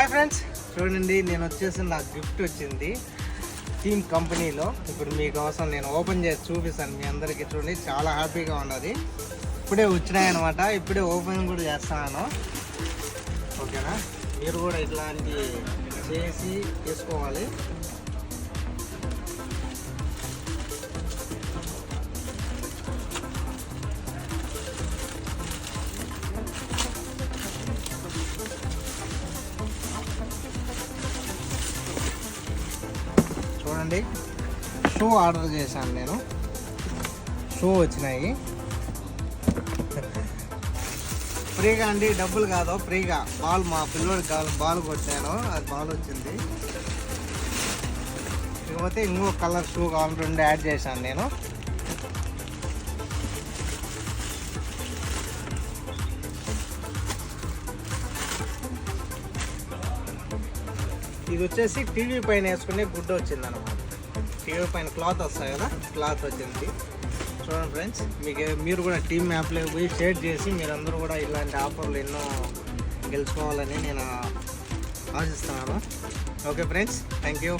Hi friends, చూడండి నేను వచ్చేసి నాకు గిఫ్ట్ వచ్చింది థీమ్ కంపెనీలో. ఇప్పుడు మీకోసం నేను ఓపెన్ చేసి చూపిస్తాను మీ అందరికీ. చూడండి చాలా హ్యాపీగా ఉన్నది. ఇప్పుడే వచ్చినాయన్నమాట, ఇప్పుడే ఓపెన్ కూడా చేస్తున్నాను. ఓకేనా, మీరు కూడా ఇట్లాంటి చేసి తీసుకోవాలి. చూడండి, షూ ఆర్డర్ చేశాను నేను. షూ వచ్చినాయి ఫ్రీగా అండి, డబ్బులు కాదు, ఫ్రీగా. బాల్ మా పిల్లోడికి కావాలి, బాల్ కొట్టాను, అది బాల్ వచ్చింది. ఇకపోతే ఇంకో కలర్ షూ కావాలి, 2 యాడ్ చేశాను నేను. ఇది వచ్చేసి టీవీ పైన వేసుకునే గుడ్డ వచ్చింది అనమాట. టీవీ పైన క్లాత్ వస్తాయి కదా, క్లాత్ వచ్చింది. చూడండి ఫ్రెండ్స్, మీరు కూడా టీమ్ యాప్లోకి పోయి షేర్ చేసి మీరందరూ కూడా ఇలాంటి ఆఫర్లు ఎన్నో గెలుచుకోవాలని నేను ఆశిస్తున్నాను. Okay friends, thank you.